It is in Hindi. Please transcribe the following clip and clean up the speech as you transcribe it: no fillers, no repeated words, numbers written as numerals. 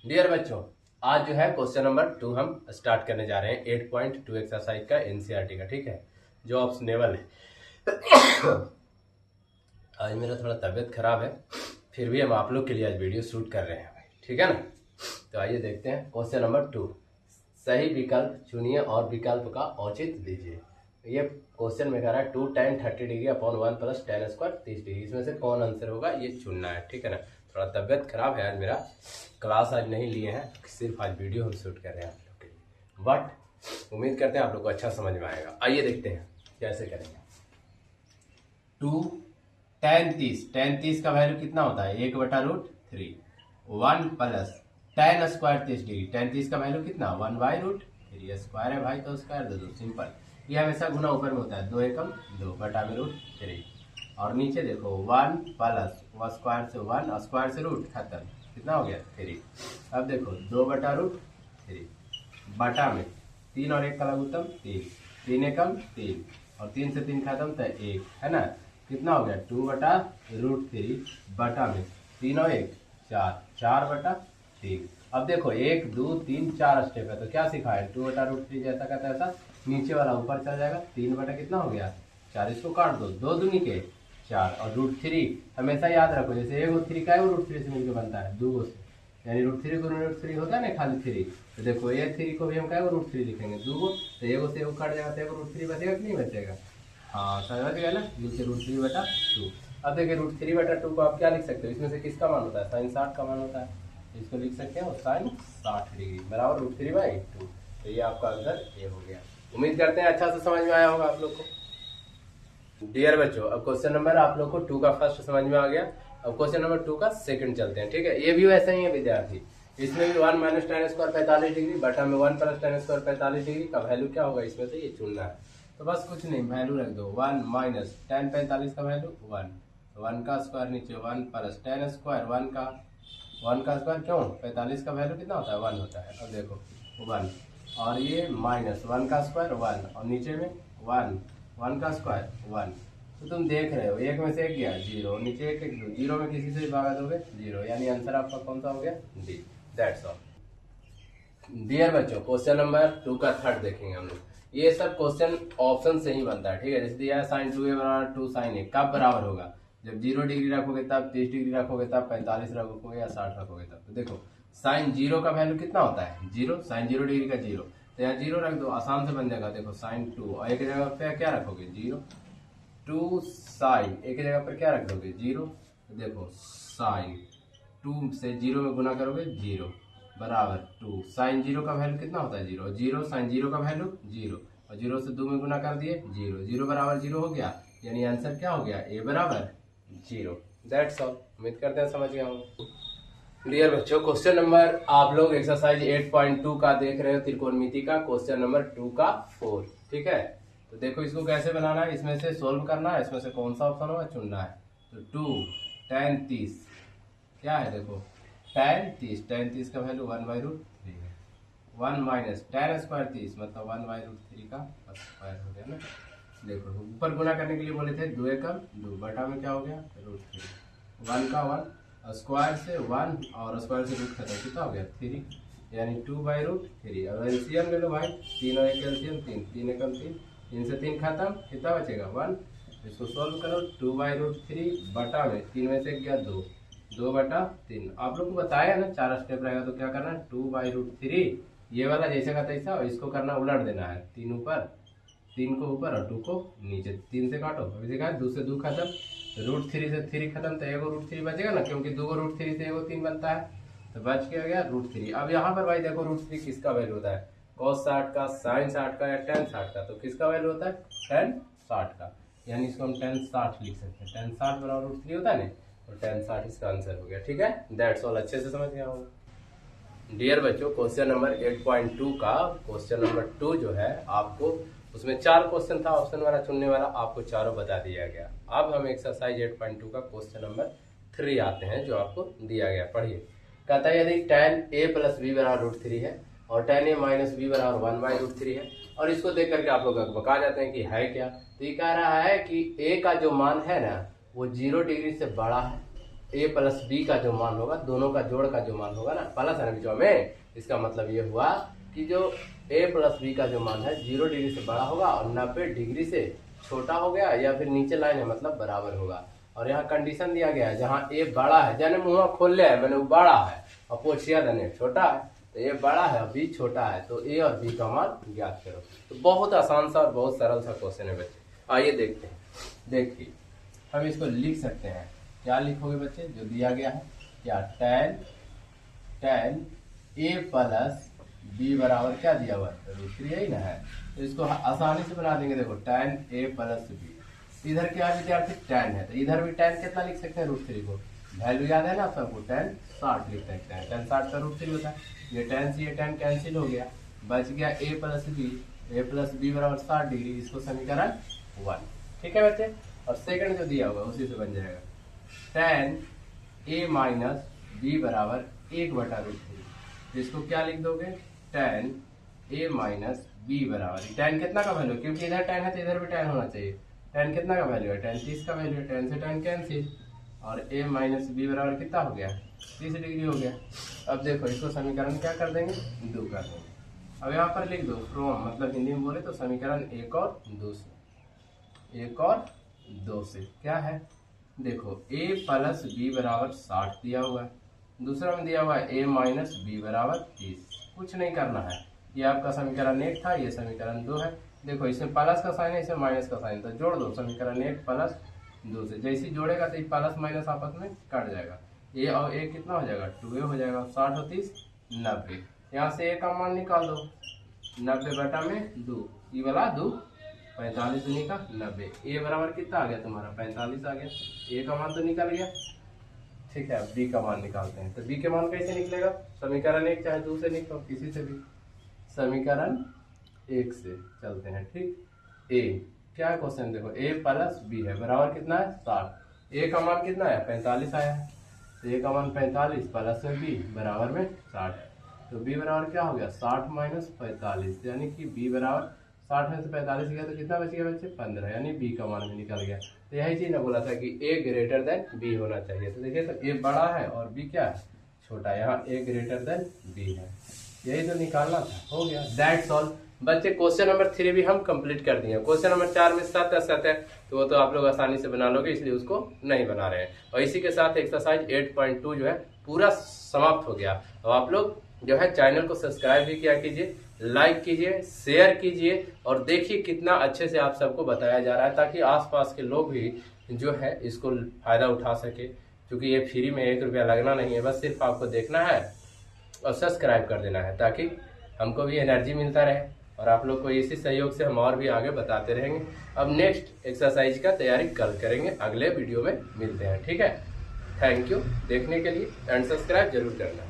डियर बच्चों, आज जो है क्वेश्चन नंबर 2 हम स्टार्ट करने जा रहे हैं 8.2 एक्सरसाइज का एनसीईआरटी का। ठीक है, जो ऑप्शनेबल है। आज मेरा थोड़ा तबीयत खराब है, फिर भी हम आप लोग के लिए आज वीडियो शूट कर रहे हैं भाई। ठीक है ना, तो आइए देखते हैं क्वेश्चन नंबर 2। सही विकल्प चुनिए और विकल्प का औचित्य दीजिए। ये क्वेश्चन में कह रहा है 2 tan 30 degree upon 1 plus tan square 30 degree. इसमें से कौन आंसर होगा ये चुनना है। ठीक है ना, थोड़ा तबियत खराब है आज मेरा, क्लास आज नहीं लिए हैं, सिर्फ आज वीडियो हम शूट कर रहे हैं आप लोग के लिए। बट उम्मीद करते हैं आप लोग को अच्छा समझ में आएगा। आइए देखते हैं कैसे करेंगे। 2 tan 30 का वैल्यू कितना होता है 1/√3। 1 plus tan square 30 degree, tan 30 का वैल्यू कितना 1/√3। स्क्वायर है भाई तो स्क्वायर दे दो, सिंपल। ये हमेशा गुना ऊपर में होता है, 2 एकम 2 बटा में √3। और नीचे देखो 1 प्लस स्क्वायर से 1 स्क्वायर से रूट खत्म, कितना हो गया 3। अब देखो 2/√3 बटा में 3 और 1 का लघुत्तम 3, 3 एकम 3 और 3 से 3 खत्म तो 1 है ना, कितना हो गया 2/√3 बटा में 3 और 1 4, 4/3। अब देखो 1 2 3 4 स्टेप है, तो क्या सीखा है 2/√3 जैसा का तैसा, नीचे वाला ऊपर चल जाएगा, 3 बटा कितना हो गया 4, इसको काट दो, 2 दूनी के 4 और √3 हमेशा याद रखो, जैसे एक 3 का है वो √3 से मिलकर बनता है 2 से, यानी √3 गुना √3 होता है ना खाली 3। तो देखो ये 3 को भी हम क्या √3 लिखेंगे 2 तो एक से कट जाएगा तो एक √3 बचेगा कि नहीं बचेगा। हाँ समझ गया ना, नीचे √3/2। अब देखिए √3/2 को आप क्या लिख सकते हो, इसमें से किसका मान होता है sin 60 का मान होता है, इसको लिख सकते हो sin 60 डिग्री बराबर √3/2। तो ये आपका आंसर ए हो गया। उम्मीद करते हैं अच्छा से समझ में आया होगा आप लोग को। डियर बच्चों, अब क्वेश्चन नंबर आप लोग को 2 का फर्स्ट समझ में आ गया। अब क्वेश्चन नंबर 2 का सेकंड चलते हैं। ठीक है, ये भी वैसे ही है विद्यार्थी, इसमें भी 1 माइनस tan स्क्वायर 45 डिग्री बटा में 1 प्लस tan स्क्वायर 45 डिग्री का वैल्यू क्या होगा, इसमें से ये चुनना है। तो बस कुछ नहीं, वैल्यू रख दो 1 माइनस tan 45 का वैल्यू 1, 1 का स्क्वायर नीचे 1 प्लस tan स्क्वायर 1 का स्क्वायर, क्यों 45 का वैल्यू कितना होता है 1 होता है। अब देखो 1 और ये माइनस 1 का स्क्वायर 1 और नीचे में 1 का स्क्वायर 1। तो तुम देख रहे हो एक में से एक गया 0, नीचे एक 0 में किसी से भी भागा दोगे 0, यानी आंसर आपका कौन सा हो गया डी। That's all. डियर बच्चों, क्वेश्चन नंबर 2 का थर्ड देखेंगे हम लोग। ये सब क्वेश्चन ऑप्शन से ही बनता है। ठीक है, जैसे दिया है sin 2a बराबर 2 sin a, कब बराबर होगा जब 0 डिग्री रखोगे तब, 30 डिग्री रखोगे तब, 45 रखोगे या 60 रखोगे तब। तो देखो sin 0 का वैल्यू कितना होता है 0, sin 0 डिग्री का 0, तो यहाँ 0 रख दो, आसान से बन जाएगा। देखो sin 2 और एक जगह पे क्या रखोगे 0, 2 sin एक जगह पर क्या रख दोगे 0, तो देखो sin 2 से 0 में गुना करोगे 0 बराबर 2 sin 0 का वैल्यू कितना होता है 0, 0 sin 0 का वैल्यू 0 और 0 से 2 में गुना कर दिए 0, 0 बराबर 0 हो गया, यानी आंसर क्या हो गया ए बराबर 0। That's all. उम्मीद करते हैं समझ गए होंगे। डियर बच्चों, क्वेश्चन नंबर आप लोग एक्सरसाइज 8.2 का देख रहे हो, त्रिकोणमिति का क्वेश्चन नंबर 2 का 4। ठीक है, तो देखो इसको कैसे बनाना है, इसमें से सोल्व करना है, इसमें से कौन सा ऑप्शन होगा चुनना है। तो 2 tan 30 क्या है, देखो tan 30 का वैल्यू 1/√3 है, 1 माइनस tan स्क्वायर 30 मतलब 1/√3 का स्क्वायर हो गया ना। देखो ऊपर गुना करने के लिए बोले थे 2 एकम 2 बटा में क्या हो गया √3, 1 का 1 स्क्वायर से 1 और स्क्वायर से रूट खत्म, कितना हो गया 3, यानी 2/√3। अब एलसीएम ले लो भाई, 3 और 1 एलसीएम 3, 3 एकम 3, 3 से 3 खत्म, कितना बचेगा 1। इसको सोल्व करो 2/√3 बटा में 3 में से गया 2, 2/3। आप लोग को बताया ना 4 स्टेप रहेगा, तो क्या करना है 2/√3 ये वाला जैसे का तैसा और इसको करना उलट देना है, 3 ऊपर 3 को ऊपर और 2 को नीचे, 3 से काटो, अभी देखा 2 से 2 खत्म, √3 से 3 खत्म, तो एगो √3 बचेगा ना, क्योंकि 2 √3 से एगो 3 बनता है, तो बच के गया √3। अब यहाँ पर भाई देखो √3 किसका वैल्यू होता है cos 60 का, sin 60 का या tan 60 का, तो किसका वैल्यू होता है tan 60 का, यानी इसको हम tan 60 लिख सकते हैं, tan 60 बराबर √3 होता है ना, तो tan 60 इसका आंसर हो गया। ठीक है, दैट्स ऑल। अच्छे से समझ गया होगा। डियर बच्चों, क्वेश्चन नंबर 8.2 का क्वेश्चन नंबर 2 जो है आपको, उसमें 4 क्वेश्चन था, ऑप्शन वाला चुनने वाला, आपको चारों बता दिया गया। अब हम एक्सरसाइज 8.2 का क्वेश्चन नंबर 3 आते हैं, जो आपको दिया गया। पढ़िए, कहता है यदि tan a प्लस b बराबर √3 है और tan a माइनस b बराबर 1/√3 है, और इसको देख करके आप लोग बता जाते हैं कि है क्या। तो ये कह रहा है कि a का जो मान है ना वो 0 डिग्री से बड़ा है ए प्लस बी का जो मान होगा, दोनों का जोड़ का जो मान होगा ना, प्लस है ना बीच में, इसका मतलब ये हुआ कि जो ए प्लस बी का जो मान है 0 डिग्री से बड़ा होगा और 90 डिग्री से छोटा हो गया, या फिर नीचे लाइन है मतलब बराबर होगा। और यहाँ कंडीशन दिया गया है जहाँ ए बड़ा है, जाने मुँह खोल ले है, मैंने वो बड़ा है और पोछिया देने छोटा है, तो ए बड़ा है और बी छोटा है, तो ए और बी का मान ज्ञात करो। तो बहुत आसान सा और बहुत सरल सा क्वेश्चन है बच्चे। आइए देखते हैं। देखिए हम इसको लिख सकते हैं, क्या लिखोगे बच्चे जो दिया गया है, क्या tan ए प्लस बी बराबर क्या दिया हुआ है, √3 यही ना है, तो इसको आसानी से बना देंगे। देखो tan ए प्लस बी, इधर क्या विद्यार्थी tan है, तो इधर भी tan कितना लिख सकते हैं, √3 को, वैल्यू याद है ना सबको, tan 60 लिख सकते हैं, tan 60 का √3 होता है, ये tan से ये tan कैंसिल हो गया, बच गया ए प्लस बी बराबर 60 डिग्री, इसको समीकरण 1, ठीक है बच्चे। और सेकंड जो दिया हुआ उसी से बन जाएगा tan ए माइनस बी बराबर 1/√3, इसको क्या लिख दोगे, tan ए माइनस बी बराबर, tan कितना का वैल्यू, क्योंकि इधर tan है तो इधर भी tan होना चाहिए, tan कितना का वैल्यू है, tan 30 का वैल्यू है, tan से tan कैंसिल, और a माइनस बी बराबर कितना हो गया, 30 डिग्री हो गया। अब देखो इसको समीकरण क्या कर देंगे, 2 कर देंगे। अब यहाँ पर लिख दो फ्रॉम, मतलब हिंदी में बोले तो समीकरण 1 और 2 से क्या है, देखो a प्लस बी बराबर 60 दिया हुआ है, दूसरा में दिया हुआ है a माइनस बी बराबर 30, कुछ नहीं करना है, ये आपका समीकरण 1 था, ये समीकरण 2 है। देखो इसमें प्लस का साइन है, इसमें माइनस का साइन, तो जोड़ दो समीकरण 1 प्लस 2 से, जैसे ही जोड़ेगा तो प्लस माइनस आपस में कट जाएगा, ए और ए कितना हो जाएगा, 2a हो जाएगा, 60 और 30 90, यहाँ से a का मान निकाल दो, 90/2, ये वाला 2 45 दूनी का 90, ए बराबर कितना आ गया तुम्हारा 45 आ गया, ए का मान तो निकल गया, ठीक है। बी का मान निकालते हैं, तो बी के मान कैसे निकलेगा, समीकरण 1 चाहे 2 से निकलो, किसी से भी, समीकरण 1 से चलते हैं, ठीक। ए क्या है क्वेश्चन, देखो a प्लस बी है बराबर कितना है 60, ए का मान कितना है 45 आया है, तो ए का मान 45 प्लस में बी बराबर में 60, तो बी बराबर क्या हो गया 60 माइनस 45, यानी कि बी बराबर 60 में से 45 गया तो कितना बच गया बच्चे 15, यानी बी का मान भी निकल गया। तो यही चीज ना बोला था कि ए ग्रेटर देन बी होना चाहिए, तो देखिए तो ए बड़ा है और बी क्या है छोटा, यहाँ ए ग्रेटर देन बी है, यही तो निकालना था, हो गया, दैट्स ऑल बच्चे। क्वेश्चन नंबर 3 भी हम कंप्लीट कर दिए। क्वेश्चन नंबर 4 में 7 है, तो वो तो आप लोग आसानी से बना लोगे, इसलिए उसको नहीं बना रहे हैं। और इसी के साथ एक्सरसाइज 8.2 जो है पूरा समाप्त हो गया। और आप लोग जो है चैनल को सब्सक्राइब भी किया कीजिए, लाइक कीजिए, शेयर कीजिए, और देखिए कितना अच्छे से आप सबको बताया जा रहा है, ताकि आसपास के लोग भी जो है इसको फायदा उठा सके, क्योंकि ये फ्री में 1 रुपया लगना नहीं है, बस सिर्फ आपको देखना है और सब्सक्राइब कर देना है, ताकि हमको भी एनर्जी मिलता रहे और आप लोग को इसी सहयोग से हम और भी आगे बताते रहेंगे। अब नेक्स्ट एक्सरसाइज का तैयारी कल करेंगे, अगले वीडियो में मिलते हैं, ठीक है। थैंक यू देखने के लिए, एंड सब्सक्राइब जरूर करना।